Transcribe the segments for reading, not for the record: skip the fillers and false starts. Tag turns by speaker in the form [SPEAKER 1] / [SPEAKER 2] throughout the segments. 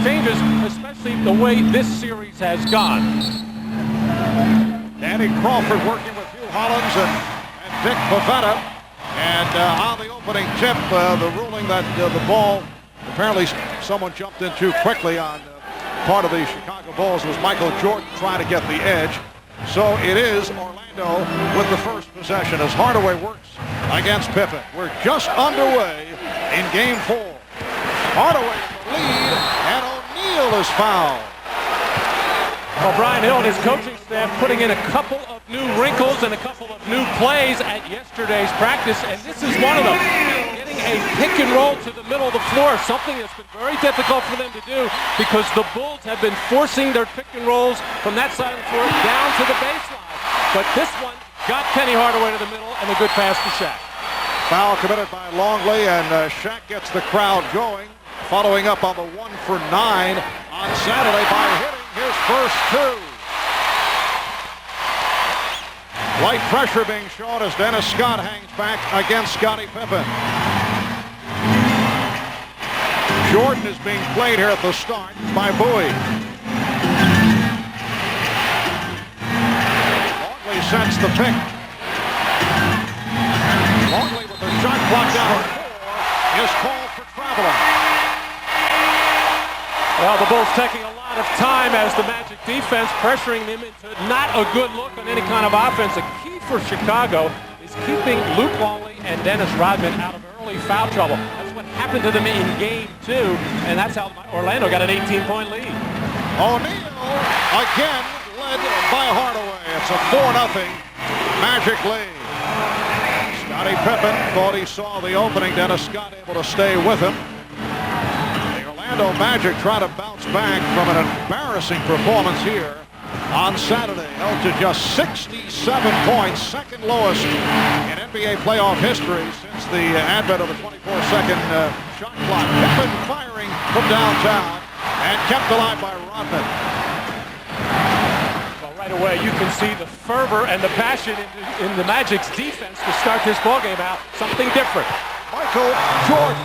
[SPEAKER 1] changes, especially the way this series has gone.
[SPEAKER 2] Danny Crawford working with Hugh Hollins and Dick Pavetta. And on the opening tip, the ruling that the ball, apparently someone jumped in too quickly on part of the Chicago Bulls, was Michael Jordan trying to get the edge. So it is Orlando with the first possession as Hardaway works against Pippen. We're just underway in Game 4. Hardaway in the lead, and O'Neal is fouled.
[SPEAKER 1] Well, Brian Hill and his coaching staff putting in a couple of new wrinkles and a couple of new plays at yesterday's practice, and this is one of them. Getting a pick and roll to the middle of the floor, something that's been very difficult for them to do because the Bulls have been forcing their pick and rolls from that side of the floor down to the baseline. But this one got Penny Hardaway to the middle and a good pass to Shaq.
[SPEAKER 2] Foul committed by Longley, and Shaq gets the crowd going, following up on the 1 for 9 on Saturday by hitting his first two. Light pressure being shown as Dennis Scott hangs back against Scottie Pippen. Jordan is being played here at the start by Bowie. Longley sets the pick. Longley with the shot clock down to 4 is called for traveling.
[SPEAKER 1] Well, the Bulls taking a lot of time as the Magic defense pressuring them into not a good look on any kind of offense. A key for Chicago is keeping Luke Longley and Dennis Rodman out of early foul trouble. That's what happened to them in Game 2, and that's how Orlando got an 18-point lead.
[SPEAKER 2] O'Neal again led by Hardaway. It's a 4-0 Magic lead. Scottie Pippen thought he saw the opening. Dennis Scott able to stay with him. Orlando Magic trying to bounce back from an embarrassing performance here on Saturday. Held to just 67 points, second lowest in NBA playoff history since the advent of the 24-second shot clock. Pippen firing from downtown and kept alive by Rodman.
[SPEAKER 1] Well, right away you can see the fervor and the passion in the Magic's defense to start this ballgame out. Something different.
[SPEAKER 2] Michael Jordan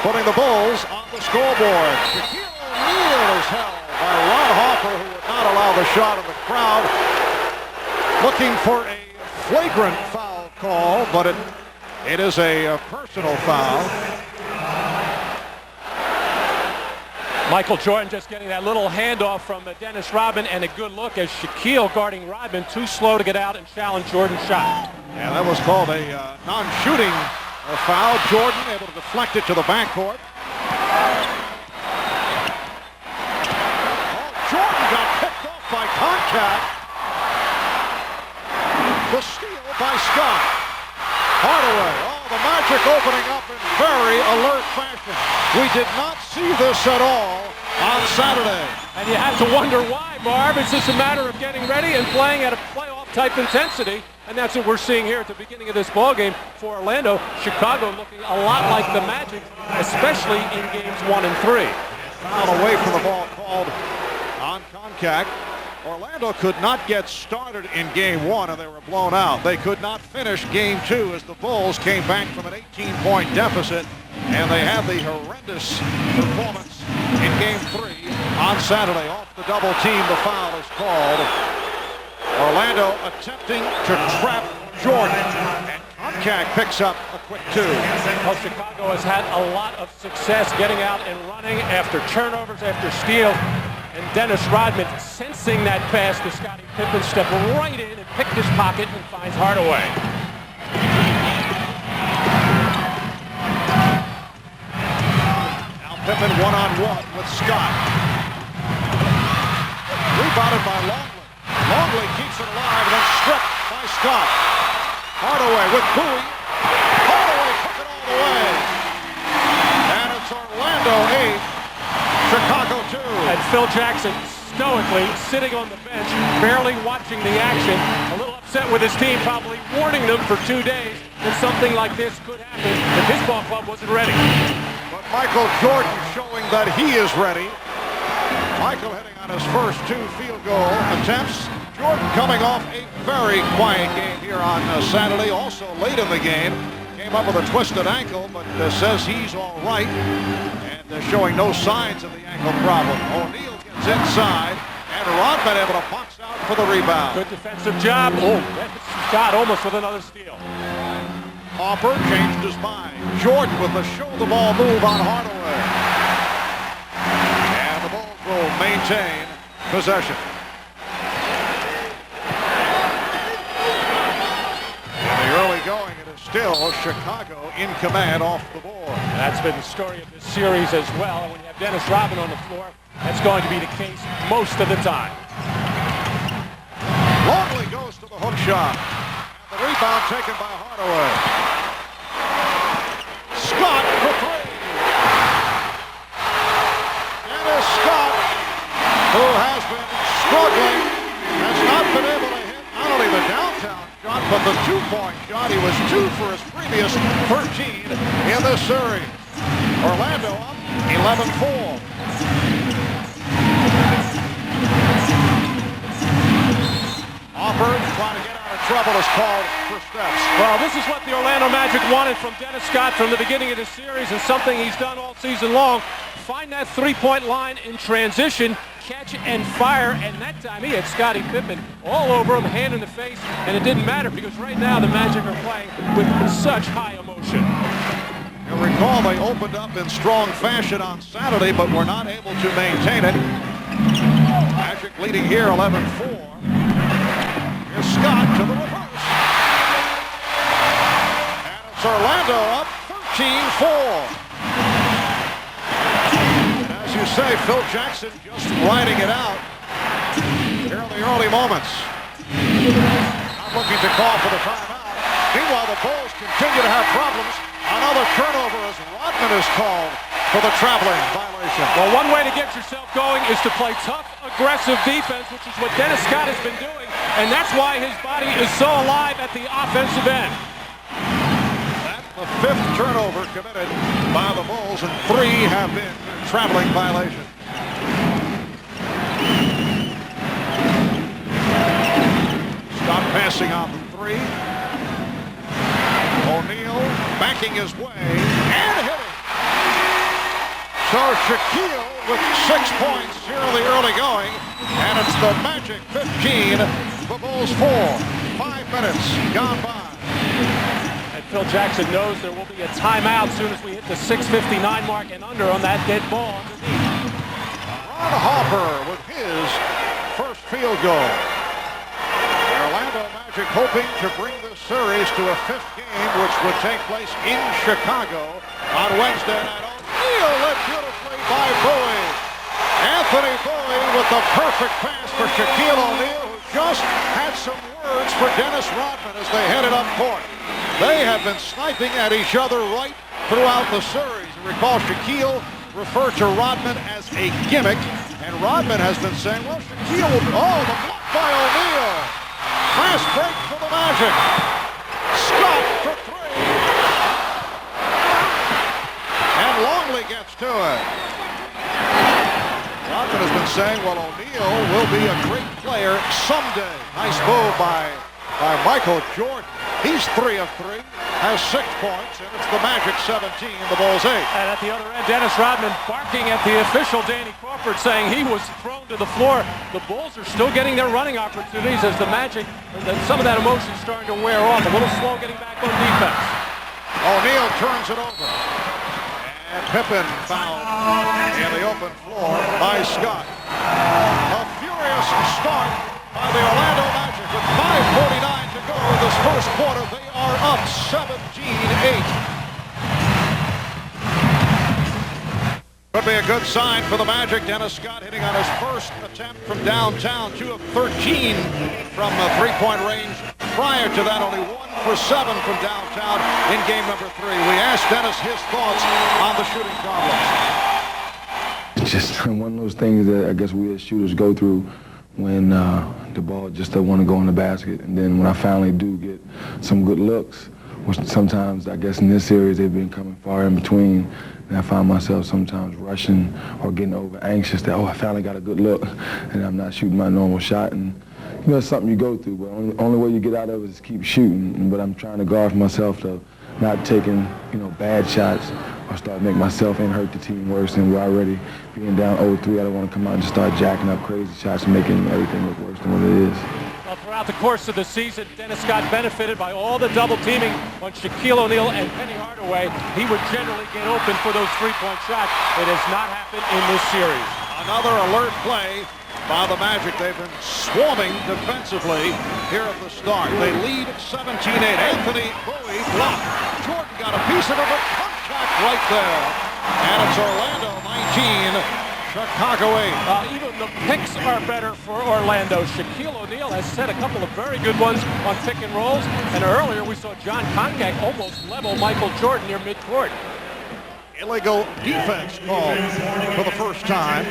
[SPEAKER 2] putting the Bulls on the scoreboard. Shaquille O'Neal is held by Ron Harper, who would not allow the shot of the crowd. Looking for a flagrant foul call, but it is a personal foul.
[SPEAKER 1] Michael Jordan just getting that little handoff from Dennis Rodman, and a good look as Shaquille guarding Rodman, too slow to get out and challenge Jordan's shot.
[SPEAKER 2] Yeah, that was called a non-shooting foul. Jordan able to deflect it to the backcourt. Jordan got picked off by contact. The steal by Scott. Hardaway. Oh, the Magic opening up in very alert fashion. We did not see this at all on Saturday.
[SPEAKER 1] And you have to wonder why, Marv. It's just a matter of getting ready and playing at a playoff-type intensity. And that's what we're seeing here at the beginning of this ballgame for Orlando. Chicago looking a lot like the Magic, especially in games 1 and 3.
[SPEAKER 2] Foul away from the ball called on contact. Orlando could not get started in Game 1, and they were blown out. They could not finish Game 2 as the Bulls came back from an 18-point deficit, and they had the horrendous performance in Game 3 on Saturday. Off the double team, the foul is called. Orlando attempting to trap Jordan, and Concac picks up a quick 2.
[SPEAKER 1] Well, Chicago has had a lot of success getting out and running after turnovers, after steals, and Dennis Rodman, sensing that pass to Scottie Pippen, stepped right in and picked his pocket and finds Hardaway.
[SPEAKER 2] Now Pippen one-on-one with Scott. Rebounded by Longley. Longley keeps it alive and then stripped by Scott. Hardaway with Bowie. Hardaway took it all the way. And it's Orlando 8, Chicago 2.
[SPEAKER 1] And Phil Jackson stoically sitting on the bench, barely watching the action, a little upset with his team, probably warning them for 2 days that something like this could happen if his ball club wasn't ready.
[SPEAKER 2] But Michael Jordan showing that he is ready. Michael hitting on his first 2 field goal attempts. Jordan coming off a very quiet game here on Saturday. Also late in the game, came up with a twisted ankle, but says he's all right. And showing no signs of the ankle problem. O'Neal gets inside, and Rodman able to box out for the rebound.
[SPEAKER 1] Good defensive job. Oh, Scott almost with another steal.
[SPEAKER 2] Harper changed his mind. Jordan with the show-the-ball move on Hardaway. And the Bulls will maintain possession. In the early going, it is still Chicago in command off the board.
[SPEAKER 1] That's been the story of this series as well. And when you have Dennis Rodman on the floor, that's going to be the case most of the time.
[SPEAKER 2] Longley goes to the hook shot. And the rebound taken by Hardaway. Scott for three. Dennis Scott, who has been struggling, has not been able to hit not only the downtown shot, but the two-point shot. He was 2 for his previous 13 in this series. Orlando up 11-4. Harper trying to get out of trouble is called for steps.
[SPEAKER 1] Well, this is what the Orlando Magic wanted from Dennis Scott from the beginning of the series, and something he's done all season long. Find that three-point line in transition, catch and fire, and that time he had Scottie Pippen all over him, hand in the face, and it didn't matter because right now the Magic are playing with such high emotion.
[SPEAKER 2] You'll recall they opened up in strong fashion on Saturday, but were not able to maintain it. Magic leading here 11-4. Here's Scott to the reverse. And it's Orlando up 13-4. And as you say, Phil Jackson just riding it out here in the early moments. Not looking to call for the timeout. Meanwhile, the Bulls continue to have problems. Another turnover as Rodman is called for the traveling violation.
[SPEAKER 1] Well, one way to get yourself going is to play tough, aggressive defense, which is what Dennis Scott has been doing, and that's why his body is so alive at the offensive end.
[SPEAKER 2] That's the 5th turnover committed by the Bulls, and 3 have been traveling violations. Scott passing on the 3. O'Neal backing his way and hitting. So Shaquille with 6 points here in the early going, and it's the Magic 15, the Bulls 4. 5 minutes gone by.
[SPEAKER 1] And Phil Jackson knows there will be a timeout as soon as we hit the 6:59 mark and under on that dead ball underneath.
[SPEAKER 2] Ron Harper with his first field goal. The Orlando Magic hoping to bring this series to a 5th game, which would take place in Chicago on Wednesday night. O'Neal led beautifully by Bowie. Anthony Bowie with the perfect pass for Shaquille O'Neal, who just had some words for Dennis Rodman as they headed up court. They have been sniping at each other right throughout the series. Recall Shaquille referred to Rodman as a gimmick, and Rodman has been saying, well, Shaquille will be, oh, the block by O'Neal. Fast break for the Magic. Scott for 3. And Longley gets to it. Rodman has been saying, well, O'Neal will be a great player someday. Nice move by Michael Jordan. He's 3 of 3, has 6 points, and it's the Magic 17, the Bulls 8.
[SPEAKER 1] And at the other end, Dennis Rodman barking at the official, Danny Crawford, saying he was thrown to the floor. The Bulls are still getting their running opportunities as the Magic, some of that emotion is starting to wear off. A little slow getting back on defense.
[SPEAKER 2] O'Neal turns it over. And Pippen fouled in the open floor by Scott. A furious start by the Orlando Magic with 5:49 to go in this first quarter. They are up 17-8. Could be a good sign for the Magic. Dennis Scott hitting on his first attempt from downtown, 2 of 13 from three-point range. Prior to that, only 1 for 7 from downtown in game number 3. We asked Dennis his thoughts on the shooting problems.
[SPEAKER 3] It's just one of those things that I guess we as shooters go through when the ball just doesn't want to go in the basket. And then when I finally do get some good looks, which sometimes I guess in this series they've been coming far in between, and I find myself sometimes rushing or getting over anxious that, oh, I finally got a good look, and I'm not shooting my normal shot. And you know, it's something you go through, but only way you get out of it is keep shooting. But I'm trying to guard myself to not taking, bad shots or start making myself and hurt the team worse. And we're already being down 0-3. I don't want to come out and just start jacking up crazy shots and making everything look worse than what it is.
[SPEAKER 1] Well, throughout the course of the season, Dennis Scott benefited by all the double teaming on Shaquille O'Neal and Penny Hardaway. He would generally get open for those three-point shots. It has not happened in this series.
[SPEAKER 2] Another alert play by the Magic. They've been swarming defensively here at the start. They lead 17-8. Anthony Bowie blocked. Jordan got a piece of it, but contact right there. And it's Orlando 19. Chicago 8.
[SPEAKER 1] Even the picks are better for Orlando. Shaquille O'Neal has set a couple of very good ones on pick and rolls. And earlier we saw John Koncak almost level Michael Jordan near midcourt.
[SPEAKER 2] Illegal defense called for the first time.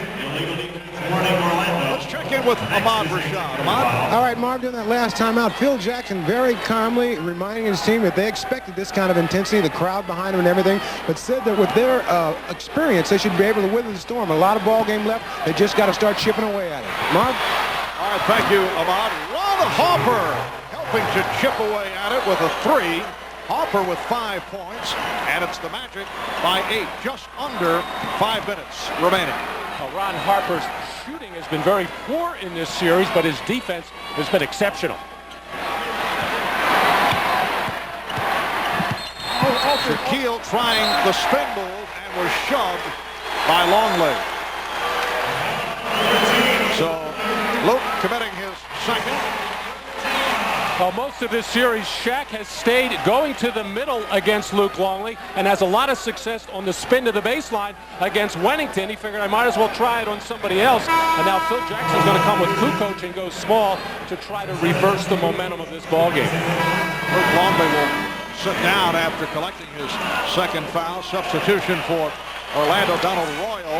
[SPEAKER 2] Let's check in with Ahmad Rashad. Ahmad?
[SPEAKER 4] All right, Marv, doing that last time out. Phil Jackson very calmly reminding his team that they expected this kind of intensity, the crowd behind them and everything, but said that with their experience, they should be able to weather the storm. A lot of ball game left. They just got to start chipping away at it. Marv?
[SPEAKER 2] All right, thank you, Ahmad. Ron Harper helping to chip away at it with a three. Harper with 5 points, and it's the Magic by 8, just under 5 minutes remaining.
[SPEAKER 1] Well, Ron Harper's shooting has been very poor in this series, but his defense has been exceptional.
[SPEAKER 2] Shaquille trying the spin move and was shoved by Longley. So Luke committing his second.
[SPEAKER 1] Well, most of this series, Shaq has stayed going to the middle against Luke Longley and has a lot of success on the spin to the baseline against Wennington. He figured I might as well try it on somebody else. And now Phil Jackson's going to come with Kukoc and go small to try to reverse the momentum of this ballgame.
[SPEAKER 2] Luke Longley will sit down after collecting his second foul. Substitution for Orlando, Donald Royal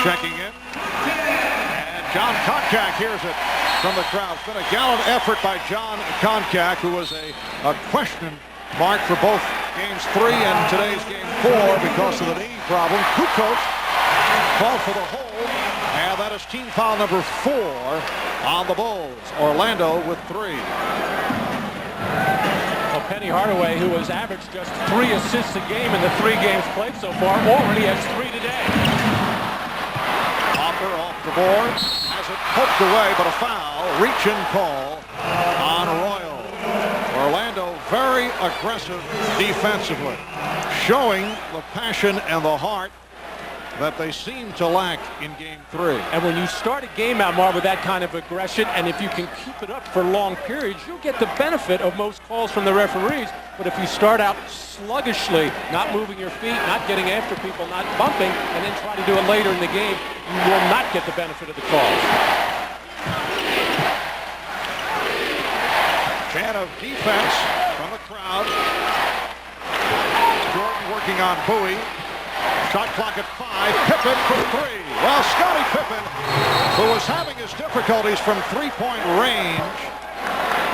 [SPEAKER 2] checking in. And John Koncak hears it from the crowd. It's been a gallant effort by John Koncak, who was a question mark for both games 3 and today's game 4 because of the knee problem. Kukoc called for the hold, and that is team foul number 4 on the Bulls. Orlando with 3.
[SPEAKER 1] Well, Penny Hardaway, who has averaged just 3 assists a game in the 3 games played so far, already has 3 today.
[SPEAKER 2] Hopper off the board. Has it poked away, but a foul. Reach-in call on Royal. Orlando very aggressive defensively, showing the passion and the heart that they seem to lack in game 3.
[SPEAKER 1] And when you start a game out, Marv, with that kind of aggression, and if you can keep it up for long periods, you'll get the benefit of most calls from the referees. But if you start out sluggishly, not moving your feet, not getting after people, not bumping, and then try to do it later in the game, you will not get the benefit of the calls.
[SPEAKER 2] Fan of defense from the crowd. Jordan working on Bowie. Shot clock at 5. Pippen for 3. Well, Scottie Pippen, who was having his difficulties from three-point range,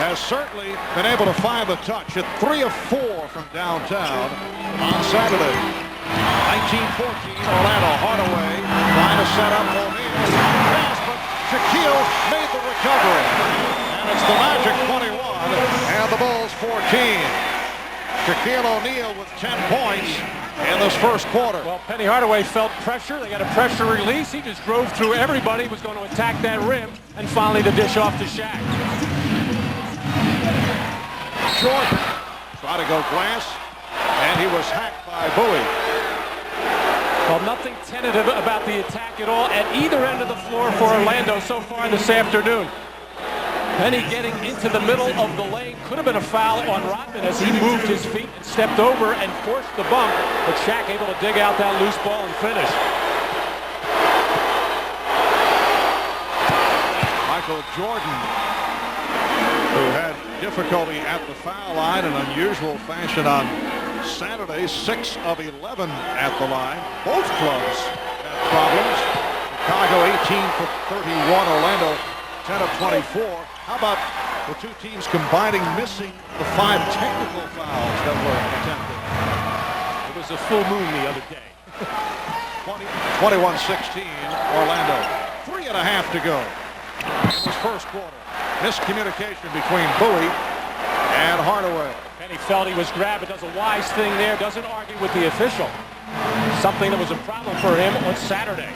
[SPEAKER 2] has certainly been able to find the touch at 3 of 4 from downtown on Saturday. 19-14, Orlando. Hardaway trying to set up O'Neal. Pass, but Shaquille made the recovery. And it's the Magic 21 and the Bulls 14. Shaquille O'Neal with 10 points in this first quarter.
[SPEAKER 1] Well, Penny Hardaway felt pressure. They got a pressure release. He just drove through everybody, was going to attack that rim, and finally the dish off to Shaq.
[SPEAKER 2] Short. Try to go glass, and he was hacked by Bowie.
[SPEAKER 1] Well, nothing tentative about the attack at all at either end of the floor for Orlando so far this afternoon. Penny getting into the middle of the lane. Could have been a foul on Rodman as he moved his feet and stepped over and forced the bump, but Shaq able to dig out that loose ball and finish.
[SPEAKER 2] Michael Jordan, who had difficulty at the foul line in unusual fashion on Saturday, 6 of 11 at the line. Both clubs had problems. Chicago 18 for 31, Orlando 10 of 24. How about the two teams combining, missing the 5 technical fouls that were attempted?
[SPEAKER 1] It was a full moon the other day.
[SPEAKER 2] 21-16, Orlando. 3.5 to go in this first quarter. Miscommunication between Bowie and Hardaway.
[SPEAKER 1] Penny Again, he felt he was grabbed, but does a wise thing there. Doesn't argue with the official. Something that was a problem for him on Saturday.